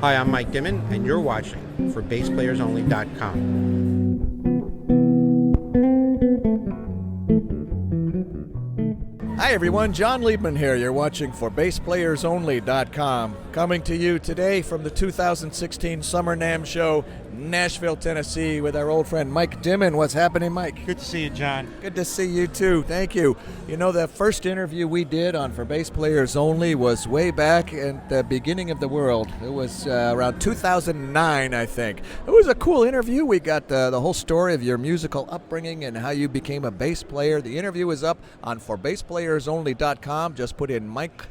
Hi, I'm Mike Dimin, and you're watching for BassPlayersOnly.com. Hi everyone, John Liebman here. You're watching for BassPlayersOnly.com. Coming to you today from the 2016 Summer NAMM show, Nashville, Tennessee, with our old friend Mike Dimin. What's happening, Mike? Good to see you, John. Good to see you too. Thank you. You know, the first interview we did on For Bass Players Only was way back at the beginning of the world. It was around 2009, I think. It was a cool interview. We got the whole story of your musical upbringing and how you became a bass player. The interview is up on ForBassPlayersOnly.com. Just put in Mike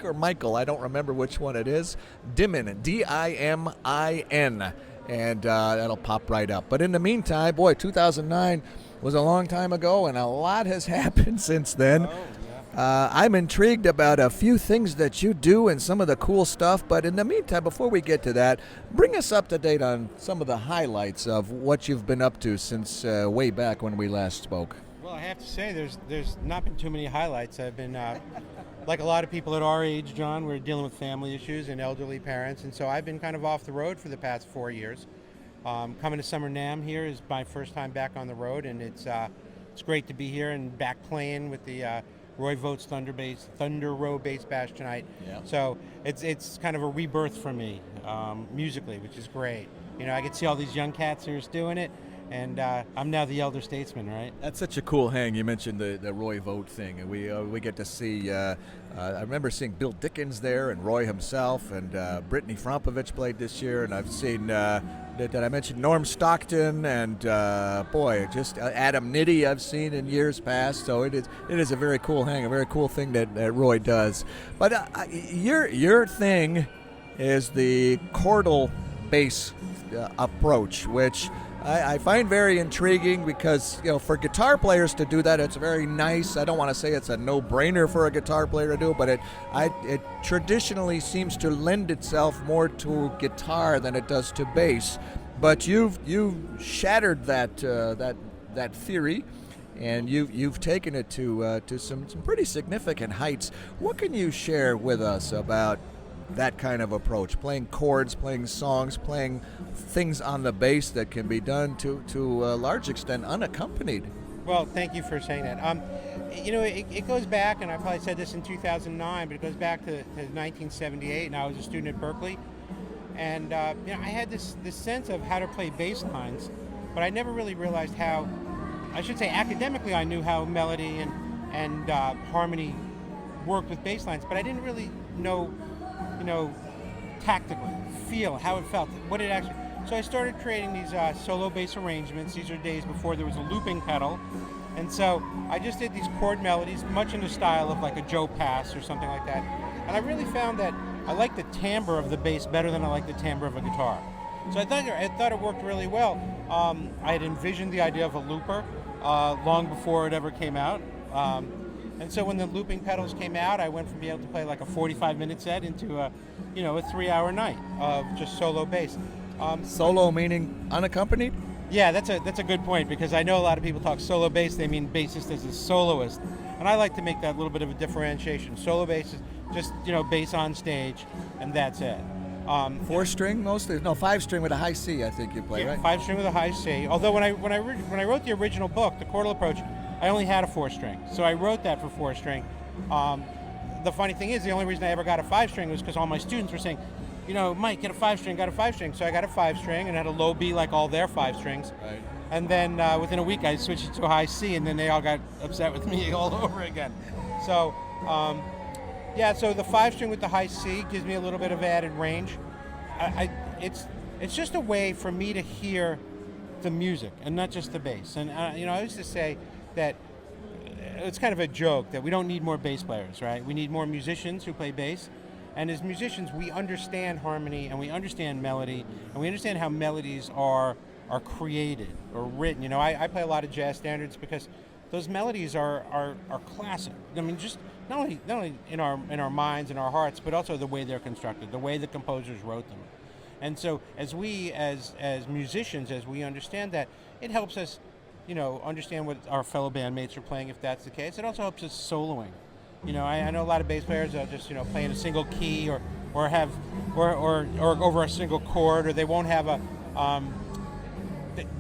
or Michael, I don't remember which one it is, Dimin, D-I-M-I-N, and that'll pop right up. But in the meantime, boy, 2009 was a long time ago, and a lot has happened since then. I'm intrigued about a few things that you do and some of the cool stuff, but in the meantime, before we get to that, bring us up to date on some of the highlights of what you've been up to since way back when we last spoke. Well, I have to say, there's not been too many highlights. I've been, like a lot of people at our age, John, we're dealing with family issues and elderly parents, and so I've been kind of off the road for the past 4 years. Coming to Summer NAMM here is my first time back on the road, and it's great to be here and back playing with the Roy Vogt's Thunder Row Bass Bash tonight. Yep. So it's kind of a rebirth for me musically, which is great. You know, I get to see all these young cats who are doing it, and I'm now the elder statesman, right? That's such a cool hang. You mentioned the Roy Vogt thing, and we get to see. I remember seeing Bill Dickens there, and Roy himself, and Brittany Frompovich played this year, and I've seen. Did I mention Norm Stockton and just Adam Nitty I've seen in years past. So it is a very cool hang, a very cool thing that Roy does. But your thing is the chordal bass approach, which I find very intriguing because, you know, for guitar players to do that, it's very nice. I don't want to say it's a no-brainer for a guitar player to do, but it traditionally seems to lend itself more to guitar than it does to bass. But you've shattered that theory, and you've taken it to some pretty significant heights. What can you share with us about that kind of approach, playing chords, playing songs, playing things on the bass that can be done to a large extent unaccompanied? Well, thank you for saying that. You know, it goes back, and I probably said this in 2009, but it goes back to 1978, and I was a student at Berkeley, and you know, I had this sense of how to play bass lines, but I never really realized how. I should say, academically, I knew how melody and harmony worked with bass lines, but I didn't really know, you know, tactically feel how it felt, what it actually. So I started creating these solo bass arrangements. These are days before there was a looping pedal, and so I just did these chord melodies, much in the style of like a Joe Pass or something like that. And I really found that I like the timbre of the bass better than I like the timbre of a guitar. So I thought it worked really well. I had envisioned the idea of a looper long before it ever came out. And so when the looping pedals came out, I went from being able to play like a 45-minute set into a 3-hour night of just solo bass. Solo meaning unaccompanied? Yeah, that's a good point, because I know a lot of people talk solo bass, they mean bassist as a soloist. And I like to make that little bit of a differentiation. Solo bass is just, bass on stage, and that's it. 4-string mostly? No, 5-string with a high C, I think you play, yeah, right? 5-string with a high C. Although when I wrote the original book, The Chordal Approach, I only had a 4-string, so I wrote that for 4-string. The funny thing is, the only reason I ever got a 5-string was because all my students were saying, Mike, get a 5-string, got a 5-string. So I got a 5-string and had a low B like all their 5-strings. Right. And then within a week I switched it to a high C, and then they all got upset with me all over again. So, so the 5-string with the high C gives me a little bit of added range. It's just a way for me to hear the music and not just the bass. And I used to say that it's kind of a joke that we don't need more bass players, right? We need more musicians who play bass. And as musicians, we understand harmony, and we understand melody, and we understand how melodies are created or written. I play a lot of jazz standards because those melodies are classic. I mean, just not only in our minds and our hearts, but also the way they're constructed, the way the composers wrote them. And so as we, as musicians, as we understand that, it helps us, understand what our fellow bandmates are playing, if that's the case. It also helps us soloing. I know a lot of bass players are just, play in a single key or or have or over a single chord, or they won't have a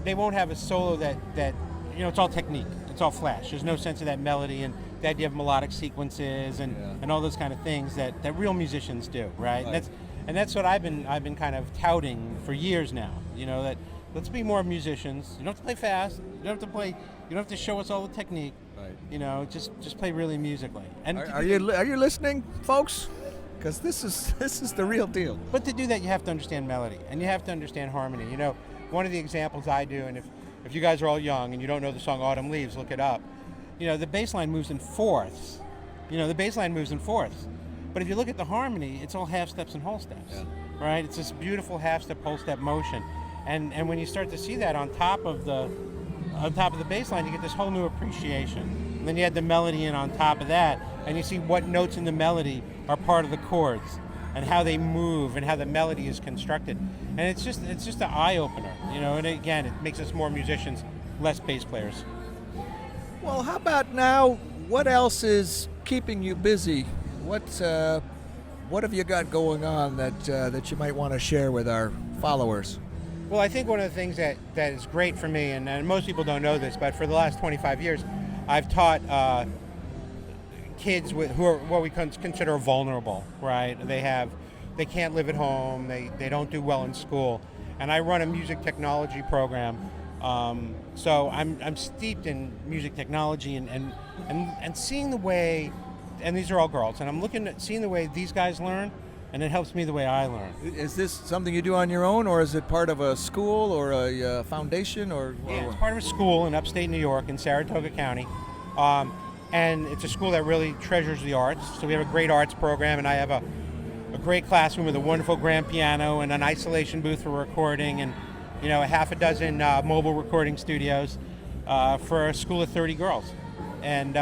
they won't have a solo that it's all technique. It's all flash. There's no sense of that melody and the idea of melodic sequences and all those kind of things that real musicians do, right? And that's what I've been kind of touting for years now. That let's be more musicians. You don't have to play fast. You don't have to show us all the technique. Right. Just play really musically. And are you listening, folks? Because this is the real deal. But to do that, you have to understand melody and you have to understand harmony. One of the examples I do, and if you guys are all young and you don't know the song Autumn Leaves, look it up. The bass line moves in fourths. The bass line moves in fourths. But if you look at the harmony, it's all half steps and whole steps, right? It's this beautiful half step, whole step motion. And when you start to see that on top of the bass line, you get this whole new appreciation. And then you add the melody in on top of that, and you see what notes in the melody are part of the chords and how they move and how the melody is constructed. And it's just an eye opener, and again, it makes us more musicians, less bass players. Well, how about now? What else is keeping you busy? What have you got going on that you might want to share with our followers? Well, I think one of the things that is great for me, and most people don't know this, but for the last 25 years, I've taught kids who are what we consider vulnerable, right? They can't live at home, they don't do well in school, and I run a music technology program. So I'm steeped in music technology and seeing the way, and these are all girls, and I'm looking at seeing the way these guys learn, and it helps me the way I learn. Is this something you do on your own, or is it part of a school or a foundation? Yeah, it's part of a school in upstate New York in Saratoga County, and it's a school that really treasures the arts. So we have a great arts program, and I have a great classroom with a wonderful grand piano and an isolation booth for recording, and a half a dozen mobile recording studios for a school of 30 girls. And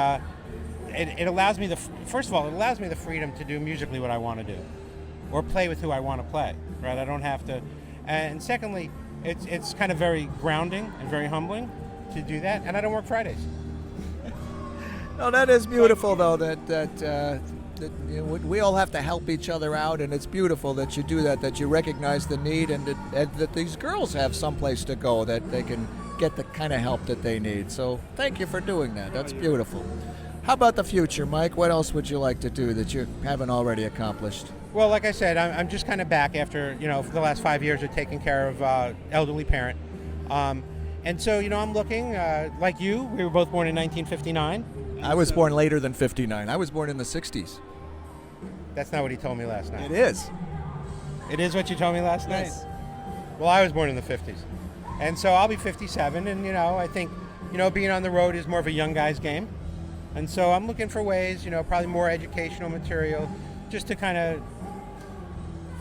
it allows me first of all, it allows me the freedom to do musically what I want to do, or play with who I want to play, right? I don't have to. And secondly, it's kind of very grounding and very humbling to do that, and I don't work Fridays. No, that is beautiful, though, that we all have to help each other out, and it's beautiful that you do that you recognize the need, and that these girls have someplace to go, that they can get the kind of help that they need. So thank you for doing that. That's beautiful. How about the future, Mike? What else would you like to do that you haven't already accomplished? Well, like I said, I'm just kind of back after, for the last 5 years of taking care of elderly parent. And so, I'm looking, like you, we were both born in 1959. I was born later than 59. I was born in the 60s. That's not what he told me last night. It is. It is what you told me last night? Well, I was born in the 50s. And so I'll be 57, and, I think, being on the road is more of a young guy's game. And so I'm looking for ways, probably more educational material, just to kind of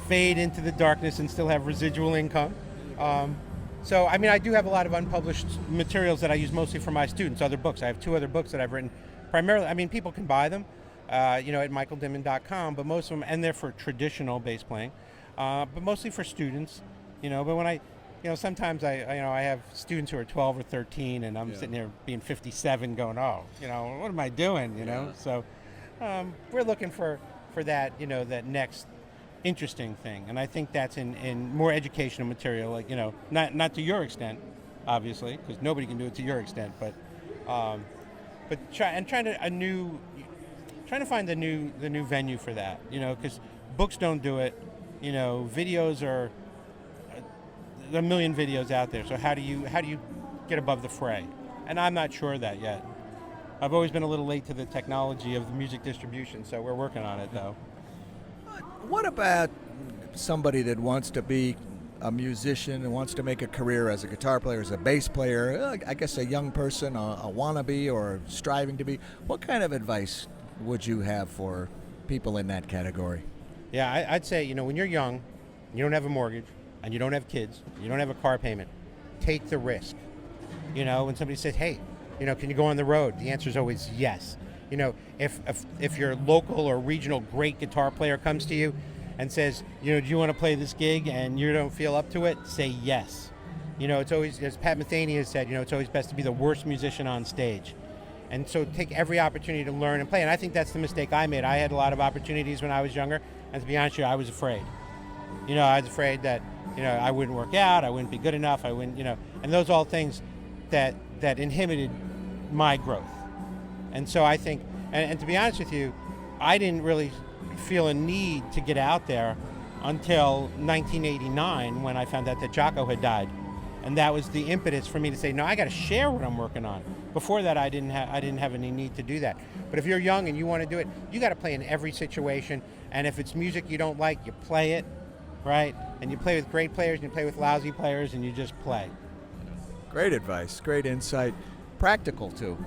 fade into the darkness and still have residual income. So, I do have a lot of unpublished materials that I use mostly for my students, other books. I have 2 other books that I've written primarily. People can buy them, at michaeldimin.com, but most of them, and they're for traditional bass playing, but mostly for students, but when I, sometimes I have students who are 12 or 13, and I'm sitting here being 57 going, what am I doing, So we're looking for that, that next interesting thing, and I think that's in more educational material, like not to your extent, obviously, because nobody can do it to your extent, but trying to find the new venue for that, because books don't do it, videos are a million videos out there, so how do you get above the fray? And I'm not sure of that yet. I've always been a little late to the technology of the music distribution, so we're working on it though. What about somebody that wants to be a musician and wants to make a career as a guitar player, as a bass player, I guess a young person, a wannabe or striving to be? What kind of advice would you have for people in that category? Yeah, I'd say, when you're young, you don't have a mortgage, and you don't have kids, you don't have a car payment, take the risk. When somebody says, hey, can you go on the road? The answer is always yes. If your local or regional great guitar player comes to you and says, do you want to play this gig, and you don't feel up to it, say yes. It's always, as Pat Metheny has said, it's always best to be the worst musician on stage. And so take every opportunity to learn and play. And I think that's the mistake I made. I had a lot of opportunities when I was younger, And to be honest with you, I was afraid. I was afraid that, I wouldn't work out, I wouldn't be good enough, I wouldn't, and those are all things that inhibited my growth. And so I think, and to be honest with you, I didn't really feel a need to get out there until 1989 when I found out that Jocko had died. And that was the impetus for me to say, no, I got to share what I'm working on. Before that, I didn't have any need to do that. But if you're young and you want to do it, you got to play in every situation. And if it's music you don't like, you play it, right? And you play with great players and you play with lousy players and you just play. Great advice, great insight, practical too.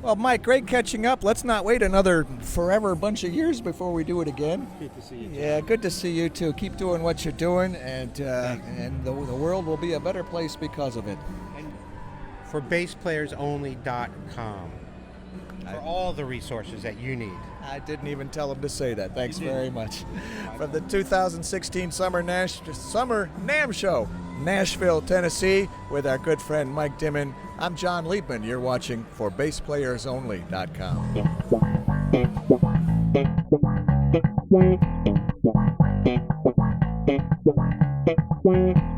Well, Mike, great catching up. Let's not wait another forever bunch of years before we do it again. Good to see you. Yeah, good to see you too. Keep doing what you're doing, and the world will be a better place because of it. And for basspleyersonly.com for all the resources that you need. I didn't even tell him to say that. Thanks very much. From the 2016 Summer NAMM Show, Nashville, Tennessee, with our good friend Mike Dimin, I'm John Liebman. You're watching for basspleyersonly.com.